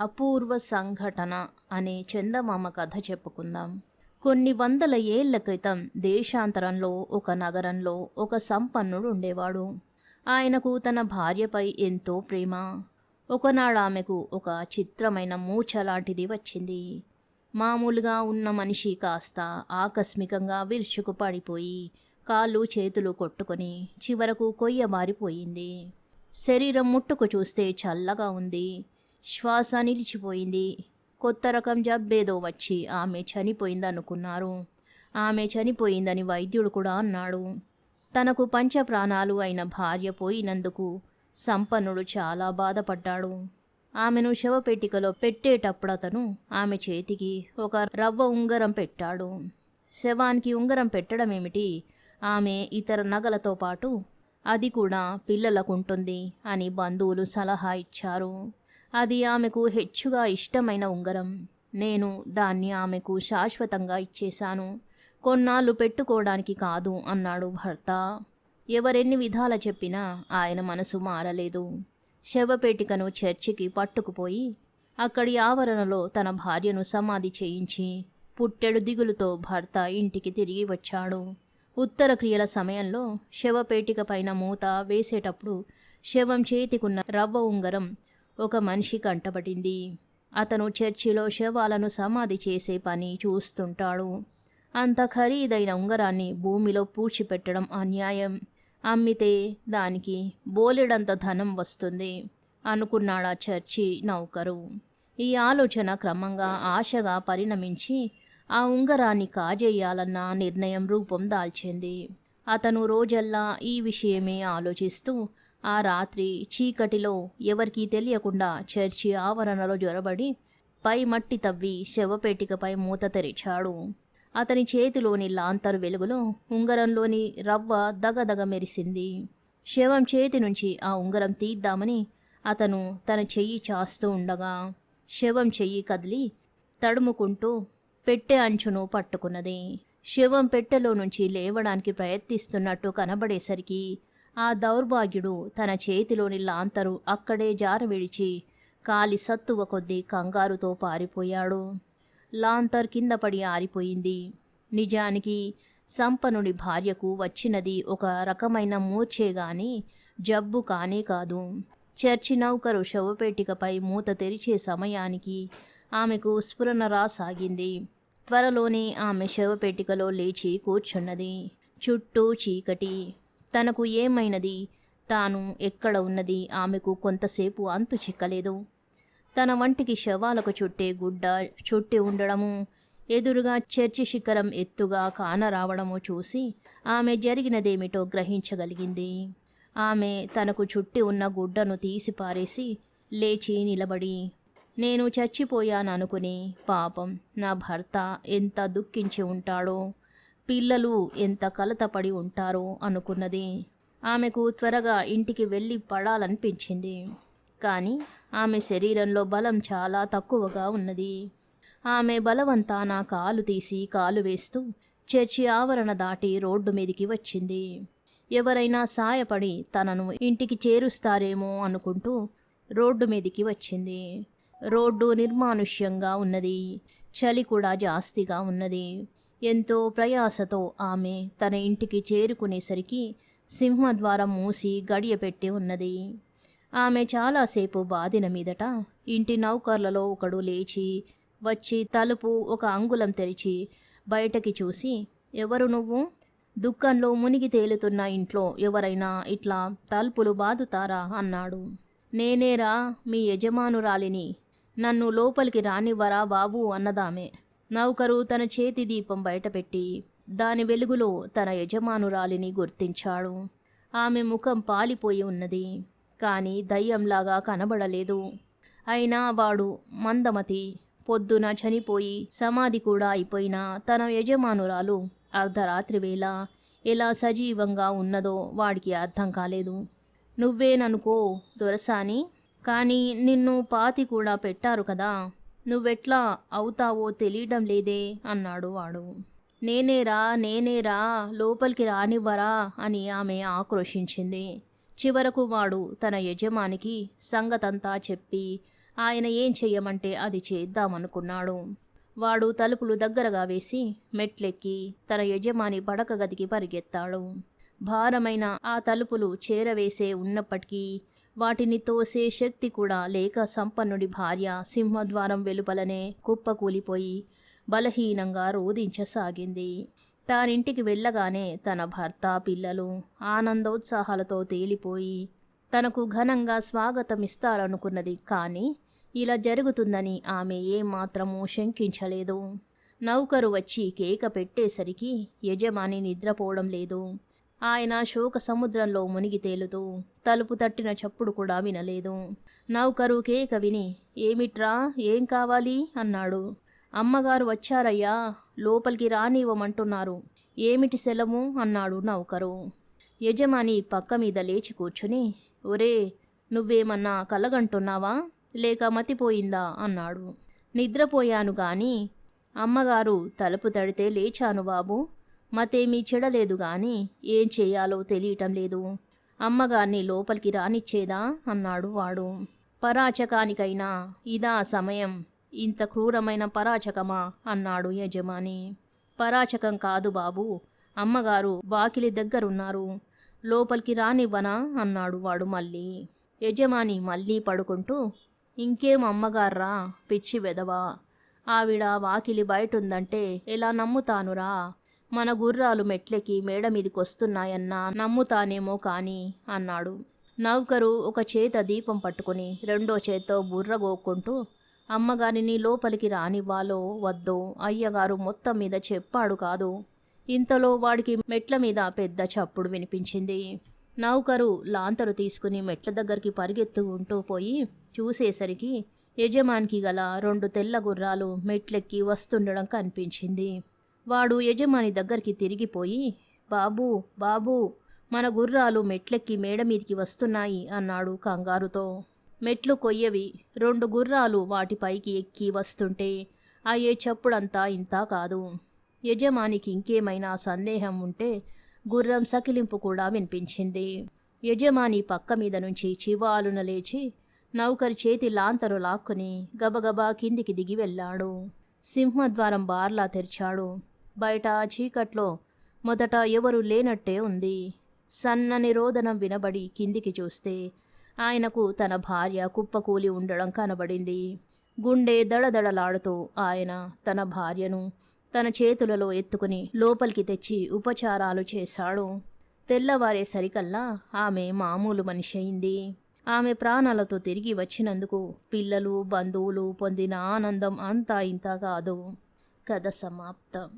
అపూర్వ సంఘటన అనే చందమామ కథ చెప్పుకుందాం. కొన్ని వందల ఏళ్ల క్రితం దేశాంతరంలో ఒక నగరంలో ఒక సంపన్నుడు ఉండేవాడు. ఆయనకు తన భార్యపై ఎంతో ప్రేమ. ఒకనాడు ఆమెకు ఒక చిత్రమైన మూర్ఛ లాంటిది వచ్చింది. మామూలుగా ఉన్న మనిషి కాస్త ఆకస్మికంగా విరుచుకు పడిపోయి కాళ్ళు చేతులు కొట్టుకొని చివరకు కొయ్యబారిపోయింది. శరీరం ముట్టుకు చూస్తే చల్లగా ఉంది. శ్వాస నిలిచిపోయింది. కొత్త రకం జబ్బేదో వచ్చి ఆమె చనిపోయిందనుకున్నారు. ఆమె చనిపోయిందని వైద్యుడు కూడా అన్నాడు. తనకు పంచప్రాణాలు అయిన భార్య పోయినందుకు సంపన్నుడు చాలా బాధపడ్డాడు. ఆమెను శవపెట్టికలో పెట్టేటప్పుడు అతను ఆమె చేతికి ఒక రవ్వ ఉంగరం పెట్టాడు. శవానికి ఉంగరం పెట్టడం ఏమిటి, ఆమె ఇతర నగలతో పాటు అది కూడా పిల్లలకుంటుంది అని బంధువులు సలహా ఇచ్చారు. అది ఆమెకు హెచ్చుగా ఇష్టమైన ఉంగరం. నేను దాన్ని ఆమెకు శాశ్వతంగా ఇచ్చేశాను, కొన్నాళ్ళు పెట్టుకోవడానికి కాదు అన్నాడు భర్త. ఎవరెన్ని విధాల చెప్పినా ఆయన మనసు మారలేదు. శవపేటికను చర్చికి పట్టుకుపోయి అక్కడి ఆవరణలో తన భార్యను సమాధి చేయించి పుట్టెడు దిగులుతో భర్త ఇంటికి తిరిగి వచ్చాడు. ఉత్తర క్రియల సమయంలో శవపేటిక పైన మూత వేసేటప్పుడు శవం చేతికున్న రవ్వ ఉంగరం ఒక మనిషి కంటపడింది. అతను చర్చిలో శవాలను సమాధి చేసే పని చూస్తుంటాడు. అంత ఖరీదైన ఉంగరాన్ని భూమిలో పూడ్చిపెట్టడం అన్యాయం. అమ్మితే దానికి బోలెడంత ధనం వస్తుంది అనుకున్నాడా చర్చి నౌకరు. ఈ ఆలోచన క్రమంగా ఆశగా పరిణమించి ఆ ఉంగరాన్ని కాజేయాలన్న నిర్ణయం రూపం దాల్చింది. అతను రోజల్లా ఈ విషయమే ఆలోచిస్తూ ఆ రాత్రి చీకటిలో ఎవరికీ తెలియకుండా చర్చి ఆవరణలో జొరబడి పై మట్టి తవ్వి శవపేటికపై మూత తెరిచాడు. అతని చేతిలోని లాంతరు వెలుగులో ఉంగరంలోని రవ్వ దగదగ మెరిసింది. శవం చేతి నుంచి ఆ ఉంగరం తీద్దామని అతను తన చెయ్యి చాస్తూ ఉండగా శవం చెయ్యి కదిలి తడుముకుంటూ పెట్టె అంచును పట్టుకున్నది. శవం పెట్టెలో నుంచి లేవడానికి ప్రయత్నిస్తున్నట్టు కనబడేసరికి ఆ దౌర్భాగ్యుడు తన చేతిలోని లాంతరు అక్కడే జార విడిచి కాలి సత్తువ కొద్దీ కంగారుతో పారిపోయాడు. లాంతర్ కింద పడి ఆరిపోయింది. నిజానికి సంపన్నుడి భార్యకు వచ్చినది ఒక రకమైన మూర్ఛేగాని జబ్బు కానే కాదు. చర్చి నౌకరు శవపేటికపై మూత తెరిచే సమయానికి ఆమెకు స్ఫురణ రాసాగింది. త్వరలోనే ఆమె శవపేటికలో లేచి కూర్చున్నది. చుట్టూ చీకటి. తనకు ఏమైనది, తాను ఎక్కడ ఉన్నది ఆమెకు కొంతసేపు అంతు చిక్కలేదు. తన వంటికి శవాలకు చుట్టే గుడ్డ చుట్టి ఉండడము, ఎదురుగా చర్చి శిఖరం ఎత్తుగా కానరావడము చూసి ఆమె జరిగినదేమిటో గ్రహించగలిగింది. ఆమె తనకు చుట్టి ఉన్న గుడ్డను తీసి పారేసి లేచి నిలబడి, నేను చచ్చిపోయాననుకుని పాపం నా భర్త ఎంత దుఃఖించి ఉంటాడో, పిల్లలు ఎంత కలతపడి ఉంటారో అనుకున్నది. ఆమెకు త్వరగా ఇంటికి వెళ్ళి పడాలనిపించింది. కానీ ఆమె శరీరంలో బలం చాలా తక్కువగా ఉన్నది. ఆమె బలవంతాన కాలు తీసి కాలు వేస్తూ చర్చి ఆవరణ దాటి రోడ్డు మీదికి వచ్చింది. ఎవరైనా సాయపడి తనను ఇంటికి చేరుస్తారేమో అనుకుంటూ రోడ్డు మీదికి వచ్చింది. రోడ్డు నిర్మానుష్యంగా ఉన్నది. చలి కూడా జాస్తిగా ఉన్నది. ఎంతో ప్రయాసతో ఆమె తన ఇంటికి చేరుకునేసరికి సింహద్వారం మూసి గడియపెట్టి ఉన్నది. ఆమె చాలాసేపు బాదిన మీదట ఇంటి నౌకర్లలో ఒకడు లేచి వచ్చి తలుపు ఒక అంగుళం తెరిచి బయటకి చూసి, ఎవరు నువ్వు? దుఃఖంలో మునిగి తేలుతున్న ఇంట్లో ఎవరైనా ఇట్లా తలుపులు బాదుతారా అన్నాడు. నేనేరా, మీ యజమానురాలిని, నన్ను లోపలికి రానివ్వరా బాబూ అన్నదామె. నౌకరు తన చేతి దీపం బయటపెట్టి దాని వెలుగులో తన యజమానురాలిని గుర్తించాడు. ఆమె ముఖం పాలిపోయి ఉన్నది, కానీ దయ్యంలాగా కనబడలేదు. అయినా వాడు మందమతి. పొద్దున చనిపోయి సమాధి కూడా అయిపోయినా తన యజమానురాలు అర్ధరాత్రి వేళ ఎలా సజీవంగా ఉన్నదో వాడికి అర్థం కాలేదు. నువ్వేననుకో దొరసాని, కానీ నిన్ను పాతి కూడా పెట్టారు కదా, నువ్వెట్లా అవుతావో తెలియడం లేదే అన్నాడు వాడు. నేనేరా, లోపలికి రానివ్వరా అని ఆమె ఆక్రోశించింది. చివరకు వాడు తన యజమానికి సంగతంతా చెప్పి ఆయన ఏం చెయ్యమంటే అది చేద్దామనుకున్నాడు. వాడు తలుపులు దగ్గరగా వేసి మెట్లెక్కి తన యజమాని పడక గదికి పరిగెత్తాడు. భారమైన ఆ తలుపులు చేరవేసే ఉన్నప్పటికీ వాటిని తోసే శక్తి కూడా లేక సంపన్నుడి భార్య సింహద్వారం వెలుపలనే కుప్పకూలిపోయి బలహీనంగా రోదించసాగింది. తానింటికి వెళ్ళగానే తన భర్త, పిల్లలు ఆనందోత్సాహాలతో తేలిపోయి తనకు ఘనంగా స్వాగతమిస్తారనుకున్నది. కానీ ఇలా జరుగుతుందని ఆమె ఏమాత్రమూ శంకించలేదు. నౌకరు వచ్చి కేక పెట్టేసరికి యజమాని నిద్రపోవడం లేదు. ఆయన శోక సముద్రంలో మునిగి తేలుతూ తలుపు తట్టిన చప్పుడు కూడా వినలేదు. నౌకరు కేక విని ఏమిట్రా, ఏం కావాలి అన్నాడు. అమ్మగారు వచ్చారయ్యా, లోపలికి రానివ్వమంటున్నారు. ఏమిటి సెలవు అన్నాడు నౌకరు. యజమాని పక్క మీద లేచి కూర్చుని ఒరే, నువ్వేమన్నా కలగంటున్నావా లేక మతిపోయిందా అన్నాడు. నిద్రపోయాను గాని అమ్మగారు తలుపు తడితే లేచాను బాబు. మతేమీ చెడలేదు గాని ఏం చేయాలో తెలియటం లేదు. అమ్మగారిని లోపలికి రానిచ్చేదా అన్నాడు వాడు. పరాచకానికైనా ఇదా సమయం? ఇంత క్రూరమైన పరాచకమా అన్నాడు యజమాని. పరాచకం కాదు బాబు, అమ్మగారు వాకిలి దగ్గరున్నారు, లోపలికి రానివ్వనా అన్నాడు వాడు మళ్ళీ. యజమాని మళ్ళీ పడుకుంటూ ఇంకేం అమ్మగార్రా పిచ్చి వెదవా, ఆవిడ వాకిలి బయటుందంటే ఎలా నమ్ముతానురా? మన గుర్రాలు మెట్లెక్కి మేడ మీదికొస్తున్నాయన్నా నమ్ముతానేమో కానీ అన్నాడు. నౌకరు ఒక చేత దీపం పట్టుకుని రెండో చేత్తో బుర్రగోక్కుంటూ అమ్మగారిని లోపలికి రానివ్వాలో వద్దో అయ్యగారు మొత్తం మీద చెప్పాడు కాదు. ఇంతలో వాడికి మెట్ల మీద పెద్ద చప్పుడు వినిపించింది. నౌకరు లాంతరు తీసుకుని మెట్ల దగ్గరికి పరిగెత్తుకుంటూ పోయి చూసేసరికి యజమానికి గల 2 తెల్ల గుర్రాలు మెట్లెక్కి వస్తుండడం కనిపించింది. వాడు యజమాని దగ్గరికి తిరిగిపోయి బాబూ బాబూ, మన గుర్రాలు మెట్లెక్కి మేడ మీదికి వస్తున్నాయి అన్నాడు కంగారుతో. మెట్లు కొయ్యవి. 2 గుర్రాలు వాటిపైకి ఎక్కి వస్తుంటే అయ్యే చప్పుడంతా ఇంతా కాదు. యజమానికి ఇంకేమైనా సందేహం ఉంటే గుర్రం సకిలింపు కూడా వినిపించింది. యజమాని పక్క మీద నుంచి చివాలున లేచి నౌకరి చేతి లాంతరు లాక్కుని గబగబా కిందికి దిగి వెళ్ళాడు. సింహద్వారం బార్లా తెరిచాడు. బయట చీకట్లో మొదట ఎవరూ లేనట్టే ఉంది. సన్నని రోదనం వినబడి కిందికి చూస్తే ఆయనకు తన భార్య కుప్పకూలి ఉండడం కనబడింది. గుండె దడదడలాడుతూ ఆయన తన భార్యను తన చేతులలో ఎత్తుకుని లోపలికి తెచ్చి ఉపచారాలు చేశాడు. తెల్లవారేసరికల్లా ఆమె మామూలు మనిషి అయింది. ఆమె ప్రాణాలతో తిరిగి వచ్చినందుకు పిల్లలు, బంధువులు పొందిన ఆనందం అంతా ఇంతా కాదు. కథ సమాప్తం.